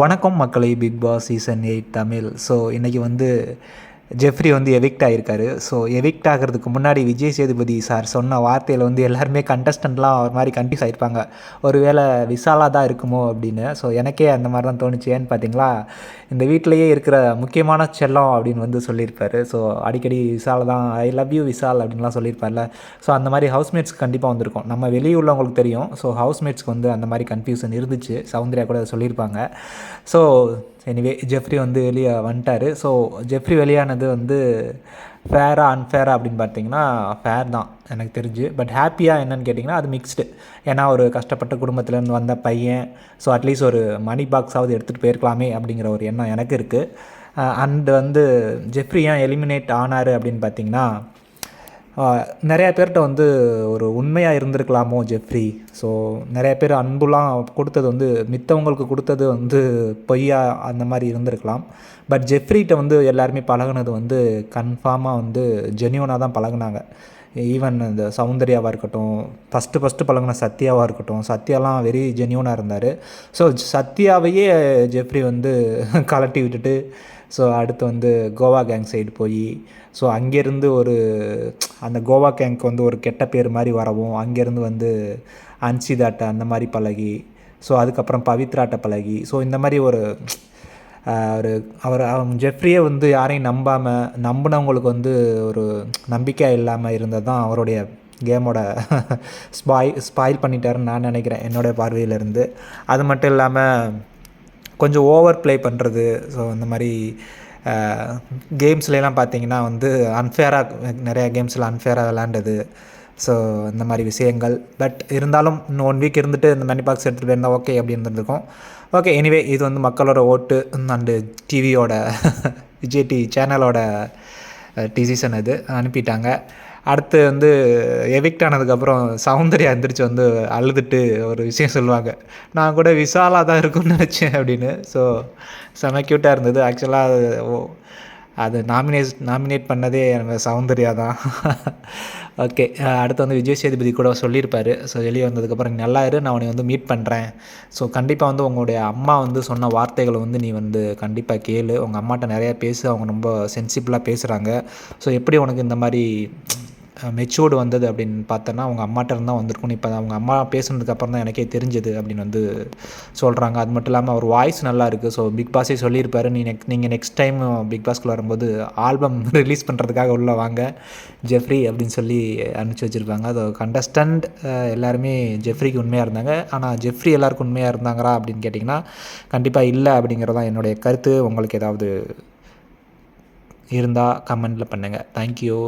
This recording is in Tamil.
வணக்கம் மக்களை, Bigg Boss season 8 Tamil. So இன்றைக்கி வந்து ஜெஃப்ரி வந்து எவிக்ட் ஆகியிருக்காரு. ஸோ எவிக்ட் ஆகிறதுக்கு முன்னாடி விஜய் சேதுபதி சார் சொன்ன வார்த்தையில் வந்து எல்லாருமே கண்டஸ்டண்ட்லாம் ஒரு மாதிரி கன்ஃபியூஸ் ஆகிருப்பாங்க. ஒரு வேளை விசாலாக தான் இருக்குமோ அப்படின்னு. ஸோ எனக்கே அந்த மாதிரி தான் தோணுச்சு. ஏன்னு பார்த்தீங்களா, இந்த வீட்டிலையே இருக்கிற முக்கியமான செல்லம் அப்படின்னு வந்து சொல்லியிருப்பார். ஸோ அடிக்கடி விசால் தான், ஐ லவ் யூ விசால் அப்படின்லாம் சொல்லியிருப்பார்ல. ஸோ அந்த மாதிரி ஹவுஸ்மேட்ஸ்க்கு கண்டிப்பாக வந்திருக்கும். நம்ம வெளியே உள்ளவங்களுக்கு தெரியும். ஸோ ஹவுஸ்மேட்ஸ்க்கு வந்து அந்த மாதிரி கன்ஃபியூஷன் இருந்துச்சு. சௌந்தர்யா கூட சொல்லியிருப்பாங்க. ஸோ எனிவே ஜெஃப்ரி வந்து வெளியே வந்துட்டார். ஸோ ஜெஃப்ரி வெளியானது வந்து ஃபேரா அன்ஃபேரா அப்படின்னு பார்த்தீங்கன்னா ஃபேர் தான் எனக்கு தெரிஞ்சு. பட் ஹாப்பியாக என்னன்னு கேட்டிங்கன்னா அது மிக்ஸ்டு. ஏன்னா ஒரு கஷ்டப்பட்ட குடும்பத்துலேருந்து வந்த பையன். ஸோ அட்லீஸ்ட் ஒரு மணி பாக்ஸாவது எடுத்துகிட்டு போயிருக்கலாமே அப்படிங்கிற ஒரு எண்ணம் எனக்கு இருக்குது. அண்டு வந்து ஜெஃப்ரி ஏன் எலிமினேட் ஆனார் அப்படின்னு பார்த்தீங்கன்னா, நிறையா பேர்கிட்ட வந்து ஒரு உண்மையாக இருந்திருக்கலாமோ ஜெஃப்ரி. ஸோ நிறையா பேர் அன்புலாம் கொடுத்தது வந்து மித்தவங்களுக்கு கொடுத்தது வந்து பொய்யா அந்த மாதிரி இருந்திருக்கலாம். பட் ஜெஃப்ரிகிட்ட வந்து எல்லாருமே பழகுனது வந்து கன்ஃபார்மாக வந்து ஜென்யூனாக தான் பழகுனாங்க. ஈவன் இந்த சௌந்தர்யாவாக இருக்கட்டும், ஃபஸ்ட்டு பழகுன சத்யாவாக இருக்கட்டும், சத்யாலாம் வெரி ஜென்யூனாக இருந்தார். ஸோ சத்யாவையே ஜெஃப்ரி வந்து கலட்டி விட்டுட்டு ஸோ அடுத்து வந்து கோவா கேங் சைடு போய் ஸோ அங்கேருந்து ஒரு அந்த கோவா கேங்க்கு வந்து ஒரு கெட்ட பேர் மாதிரி வரவும், அங்கேருந்து வந்து அன்சிதாட்ட அந்த மாதிரி பழகி, ஸோ அதுக்கப்புறம் பவித்ராட்ட பழகி, ஸோ இந்த மாதிரி ஒரு அவங்க ஜெஃப்ரியே வந்து யாரையும் நம்பினவங்களுக்கு வந்து ஒரு நம்பிக்கை இல்லாமல் இருந்தது தான் அவருடைய கேமோட ஸ்பாயில் பண்ணிட்டாருன்னு நான் நினைக்கிறேன், என்னோடய பார்வையிலேருந்து. அது மட்டும் இல்லாமல் கொஞ்சம் ஓவர் ப்ளே பண்ணுறது. ஸோ இந்த மாதிரி கேம்ஸ்லாம் பார்த்தீங்கன்னா வந்து அன்ஃபேராக நிறையா கேம்ஸில் அன்ஃபேராக விளாண்டது. ஸோ இந்த மாதிரி விஷயங்கள். பட் இருந்தாலும் இன்னும் 1 வீக் இருந்துட்டு இந்த மணி பாக்ஸ் எடுத்துகிட்டு போயிருந்தால் ஓகே அப்படின்னு இருந்திருக்கும். ஓகே, எனிவே இது வந்து மக்களோட ஓட்டு அண்டு டிவியோட விஜய் டிவி சேனலோட டிசிஷன் அது அனுப்பிட்டாங்க. அடுத்து வந்து எவிக்ட் ஆனதுக்கப்புறம் சௌந்தர்யா எந்திரிச்சு வந்து அழுதுட்டு ஒரு விஷயம் சொல்லுவாங்க, நான் கூட விசாலாக தான் இருக்கும்னு நினச்சேன் அப்படின்னு. ஸோ செம க்யூட்டாக இருந்தது. ஆக்சுவலாக அது நாமினேட் பண்ணதே எனக்கு சௌந்தர்யா தான். ஓகே, அடுத்து வந்து விஜய் சேதுபதி கூட சொல்லியிருப்பார். ஸோ வெளியே வந்ததுக்கப்புறம் நீ நல்லா இரு, நான் உன்னை வந்து மீட் பண்ணுறேன். ஸோ கண்டிப்பாக வந்து உங்களுடைய அம்மா வந்து சொன்ன வார்த்தைகளை வந்து நீ வந்து கண்டிப்பாக கேளு. உங்கள் அம்மாட்ட நிறையா பேசு, அவங்க ரொம்ப சென்சிபிளாக பேசுகிறாங்க. ஸோ எப்படி உனக்கு இந்த மாதிரி மெச்சூர்டு வந்தது அப்படின்னு பார்த்தோன்னா அவங்க அம்மாட்ட இருந்தால் வந்திருக்குன்னு இப்போ அவங்க அம்மா பேசுனதுக்கப்புறம் தான் எனக்கே தெரிஞ்சது அப்படின்னு வந்து சொல்கிறாங்க. அது மட்டும் இல்லாமல் அவர் வாய்ஸ் நல்லா இருக்குது. ஸோ பிக் பாஸே சொல்லியிருப்பாரு, நீங்கள் நெக்ஸ்ட் டைம் பிக் பாஸ்க்குள்ள வரும்போது ஆல்பம் ரிலீஸ் பண்ணுறதுக்காக உள்ளே வாங்க ஜெஃப்ரி அப்படின்னு சொல்லி அனுப்பிச்சி வச்சுருப்பாங்க. அது கண்டஸ்டண்ட் எல்லாருமே ஜெஃப்ரிக்கு உண்மையாக இருந்தாங்க. ஆனால் ஜெஃப்ரி எல்லாருக்கும் உண்மையாக இருந்தாங்களா அப்படின்னு கேட்டிங்கன்னா கண்டிப்பாக இல்லை அப்படிங்கிறதான் என்னுடைய கருத்து. உங்களுக்கு ஏதாவது இருந்தால் கமெண்ட்டில் பண்ணுங்கள். தேங்க்யூ.